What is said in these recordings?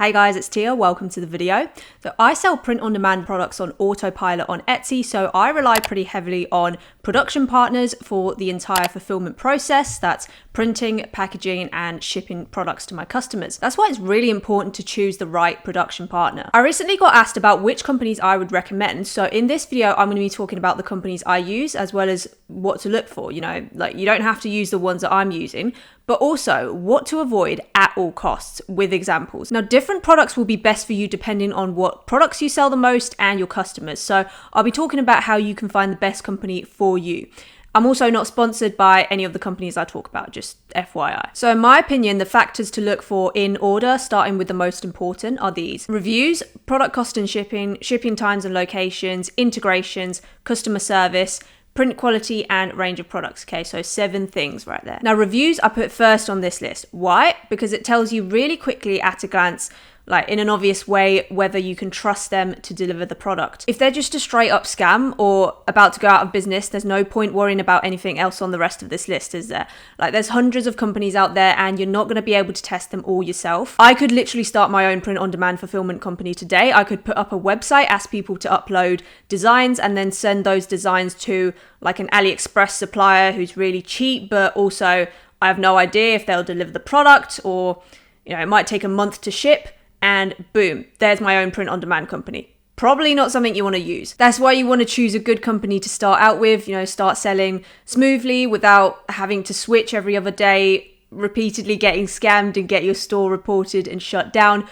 Hey guys, it's Tia. Welcome to the video. So I sell print-on-demand products on autopilot on Etsy, so I rely pretty heavily on production partners for the entire fulfillment process. That's printing, packaging, and shipping products to my customers. That's why it's really important to choose the right production partner. I recently got asked about which companies I would recommend, so in this video I'm going to be talking about the companies I use as well as what to look for. You don't have to use the ones that I'm using, but also what to avoid at all costs with examples. Now, different products will be best for you depending on what products you sell the most and your customers. So I'll be talking about how you can find the best company for you. I'm also not sponsored by any of the companies I talk about, just FYI. So in my opinion, the factors to look for in order, starting with the most important, are these: reviews, product cost and shipping, shipping times and locations, integrations, customer service, print quality, and range of products. Okay, so 7 things right there. Now, reviews I put first on this list. Why? Because it tells you really quickly at a glance, like in an obvious way, whether you can trust them to deliver the product. If they're just a straight up scam or about to go out of business, there's no point worrying about anything else on the rest of this list, is there? Like, there's hundreds of companies out there and you're not going to be able to test them all yourself. I could literally start my own print-on-demand fulfillment company today. I could put up a website, ask people to upload designs, and then send those designs to like an AliExpress supplier who's really cheap, but also I have no idea if they'll deliver the product, or it might take a month to ship. And boom, there's my own print-on-demand company. Probably not something you want to use. That's why you want to choose a good company to start out with, start selling smoothly without having to switch every other day, repeatedly getting scammed and get your store reported and shut down.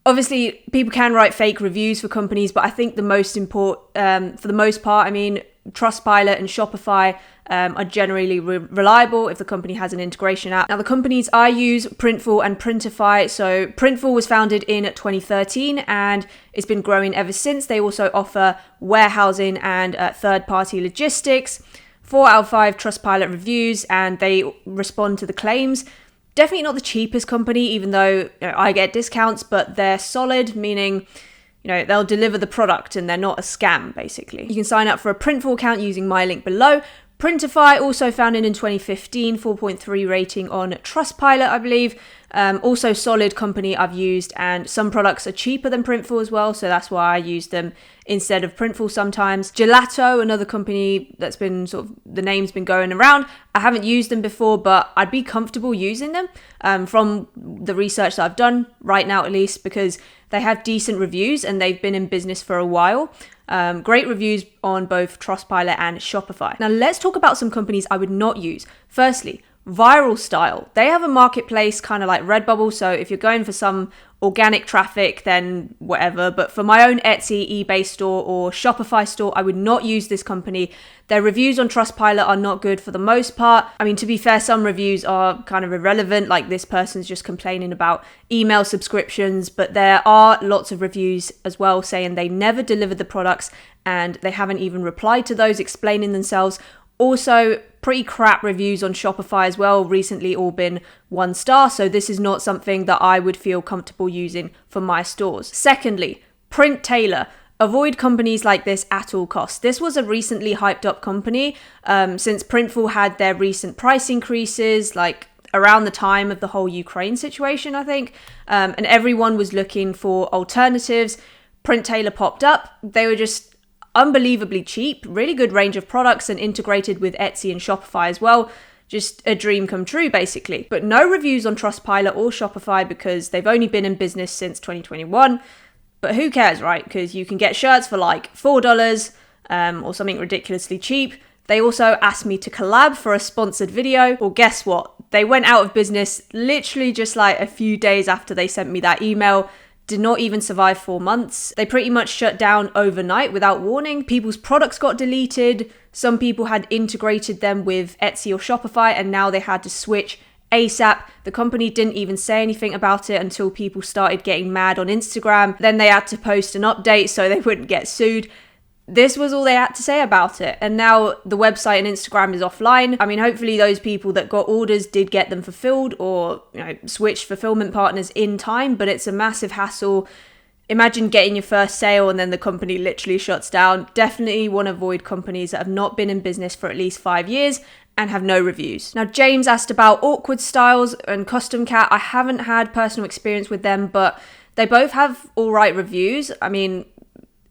Obviously, people can write fake reviews for companies, but I think for the most part, Trustpilot and Shopify are generally reliable if the company has an integration app. Now, the companies I use, Printful and Printify. So Printful was founded in 2013 and it's been growing ever since. They also offer warehousing and third-party logistics. 4 out of 5 Trustpilot reviews, and they respond to the claims. Definitely not the cheapest company, even though I get discounts, but they're solid, meaning they'll deliver the product and they're not a scam, basically. You can sign up for a Printful account using my link below. Printify, also founded in 2015, 4.3 rating on Trustpilot, I believe. Also solid company I've used, and some products are cheaper than Printful as well, so that's why I use them instead of Printful sometimes. Gelato, another company that's been the name's been going around. I haven't used them before, but I'd be comfortable using them from the research that I've done right now, at least, because they have decent reviews and they've been in business for a while. Great reviews on both Trustpilot and Shopify. Now, let's talk about some companies I would not use. Firstly, Viral Style. They have a marketplace kind of like Redbubble, so if you're going for some organic traffic, then whatever. But for my own Etsy, eBay store, or Shopify store, I would not use this company. Their reviews on Trustpilot are not good for the most part. To be fair, some reviews are kind of irrelevant, like this person's just complaining about email subscriptions, but there are lots of reviews as well saying they never delivered the products and they haven't even replied to those, explaining themselves. Also, pretty crap reviews on Shopify as well, recently all been 1 star, so this is not something that I would feel comfortable using for my stores. Secondly, Print Tailor. Avoid companies like this at all costs. This was a recently hyped up company since Printful had their recent price increases, like around the time of the whole Ukraine situation, I think, and everyone was looking for alternatives. Print Tailor popped up. They were just unbelievably cheap, really good range of products, and integrated with Etsy and Shopify as well. Just a dream come true, basically. But no reviews on Trustpilot or Shopify because they've only been in business since 2021. But who cares, right? Because you can get shirts for like $4 or something ridiculously cheap. They also asked me to collab for a sponsored video. Well, guess what? They went out of business literally just like a few days after they sent me that email. Did not even survive 4 months. They pretty much shut down overnight without warning. People's products got deleted. Some people had integrated them with Etsy or Shopify and now they had to switch ASAP. The company didn't even say anything about it until people started getting mad on Instagram. Then they had to post an update so they wouldn't get sued. This was all they had to say about it. And now the website and Instagram is offline. Hopefully those people that got orders did get them fulfilled or switched fulfillment partners in time, but it's a massive hassle. Imagine getting your first sale and then the company literally shuts down. Definitely want to avoid companies that have not been in business for at least 5 years and have no reviews. Now, James asked about Awkward Styles and Custom Cat. I haven't had personal experience with them, but They both have all right reviews. I mean,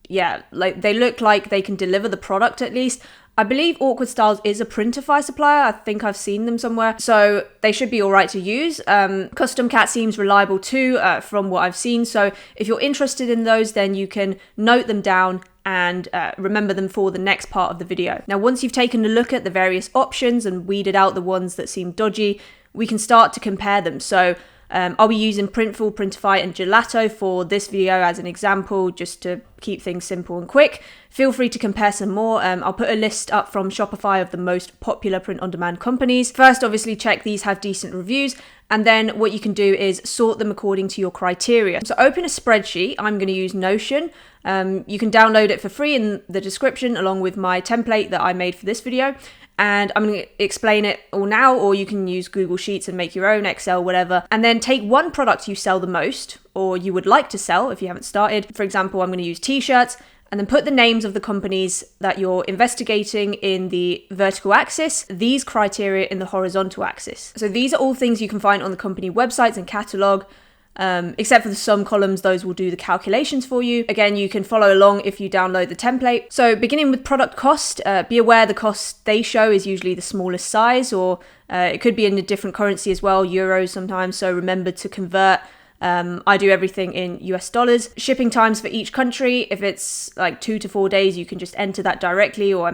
yeah, like they look like they can deliver the product at least. I believe Awkward Styles is a Printify supplier. I think I've seen them somewhere. So they should be all right to use. Custom Cat seems reliable too, from what I've seen. So if you're interested in those, then you can note them down and remember them for the next part of the video. Now, once you've taken a look at the various options and weeded out the ones that seem dodgy, we can start to compare them. So I'll be using Printful, Printify, and Gelato for this video as an example, just to keep things simple and quick. Feel free to compare some more. I'll put a list up from Shopify of the most popular print-on-demand companies. First, obviously, check these have decent reviews, and then what you can do is sort them according to your criteria. So open a spreadsheet. I'm going to use Notion. You can download it for free in the description, along with my template that I made for this video. And I'm going to explain it all now, or you can use Google Sheets and make your own, Excel, whatever. And then take one product you sell the most, or you would like to sell if you haven't started. For example, I'm going to use t-shirts, and then put the names of the companies that you're investigating in the vertical axis, these criteria in the horizontal axis. So these are all things you can find on the company websites and catalog. Except for the sum columns, those will do the calculations for you. Again, you can follow along if you download the template. So beginning with product cost, be aware the cost they show is usually the smallest size, or it could be in a different currency as well, euros sometimes, so remember to convert. I do everything in US dollars. Shipping times for each country, if it's like 2 to 4 days, you can just enter that directly, or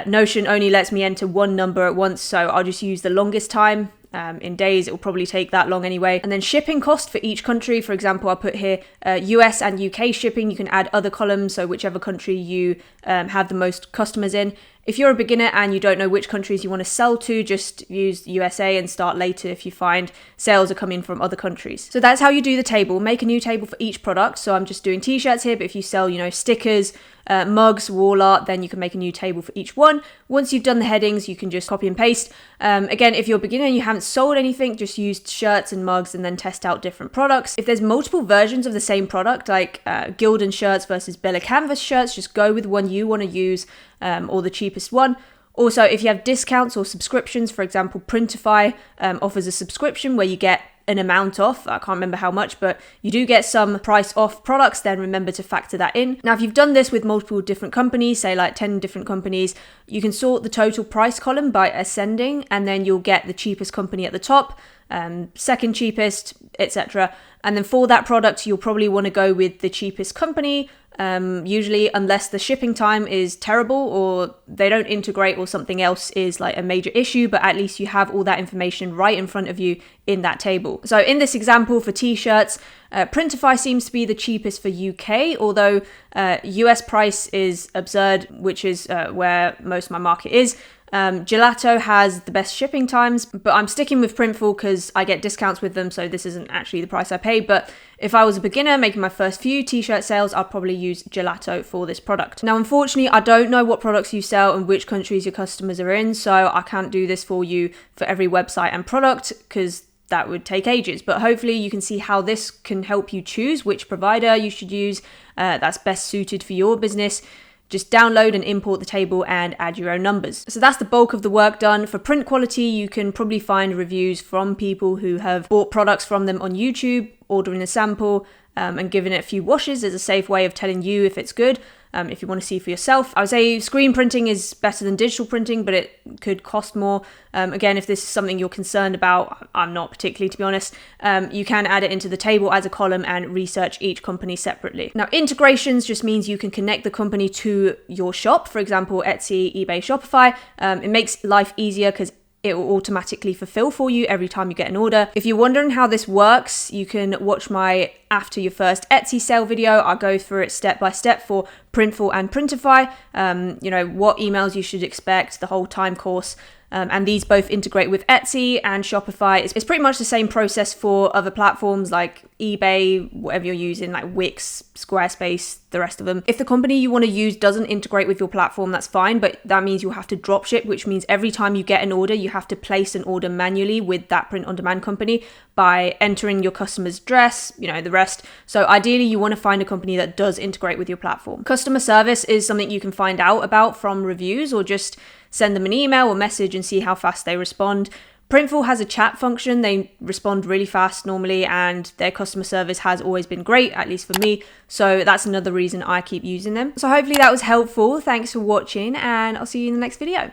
Notion only lets me enter one number at once, so I'll just use the longest time. In days, it will probably take that long anyway. And then shipping cost for each country. For example, I'll put here US and UK shipping. You can add other columns, so whichever country you have the most customers in. If you're a beginner and you don't know which countries you want to sell to, just use USA and start later if you find sales are coming from other countries. So that's how you do the table. Make a new table for each product. So I'm just doing t-shirts here, but if you sell, stickers, mugs, wall art, then you can make a new table for each one. Once you've done the headings, you can just copy and paste. Again, if you're a beginner and you haven't sold anything, just use shirts and mugs and then test out different products. If there's multiple versions of the same product, like Gildan shirts versus Bella Canvas shirts, just go with one you want to use, or the cheapest one. Also, if you have discounts or subscriptions, for example, Printify offers a subscription where you get an amount off. I can't remember how much, but you do get some price off products, then remember to factor that in. Now, if you've done this with multiple different companies, say like 10 different companies, you can sort the total price column by ascending, and then you'll get the cheapest company at the top, second cheapest, etc. And then for that product, you'll probably want to go with the cheapest company, usually, unless the shipping time is terrible or they don't integrate or something else is like a major issue, but at least you have all that information right in front of you in that table. So in this example for t-shirts, Printify seems to be the cheapest for UK, although US price is absurd, which is where most of my market is. Gelato has the best shipping times, but I'm sticking with Printful because I get discounts with them, so this isn't actually the price I paid. But if I was a beginner making my first few t-shirt sales, I'd probably use Gelato for this product. Now, unfortunately, I don't know what products you sell and which countries your customers are in, so I can't do this for you for every website and product because that would take ages. But hopefully you can see how this can help you choose which provider you should use that's best suited for your business. Just download and import the table and add your own numbers. So that's the bulk of the work done. For print quality, you can probably find reviews from people who have bought products from them on YouTube, ordering a sample, and giving it a few washes is a safe way of telling you if it's good. If you want to see for yourself, I would say screen printing is better than digital printing, but it could cost more. Again, if this is something you're concerned about, I'm not particularly, to be honest, you can add it into the table as a column and research each company separately. Now, integrations just means you can connect the company to your shop, for example, Etsy, eBay, Shopify. It makes life easier because it will automatically fulfill for you every time you get an order. If you're wondering how this works, you can watch my after your first Etsy sale video. I'll go through it step by step for Printful and Printify, what emails you should expect, the whole time course. And these both integrate with Etsy and Shopify. It's pretty much the same process for other platforms like eBay, whatever you're using, like Wix, Squarespace, the rest of them. If the company you want to use doesn't integrate with your platform, that's fine, but that means you'll have to drop ship, which means every time you get an order, you have to place an order manually with that print-on-demand company by entering your customer's address, the rest. So ideally, you want to find a company that does integrate with your platform. Customer service is something you can find out about from reviews or just send them an email or message and see how fast they respond. Printful has a chat function. They respond really fast normally, and their customer service has always been great, at least for me. So that's another reason I keep using them. So hopefully that was helpful. Thanks for watching, and I'll see you in the next video.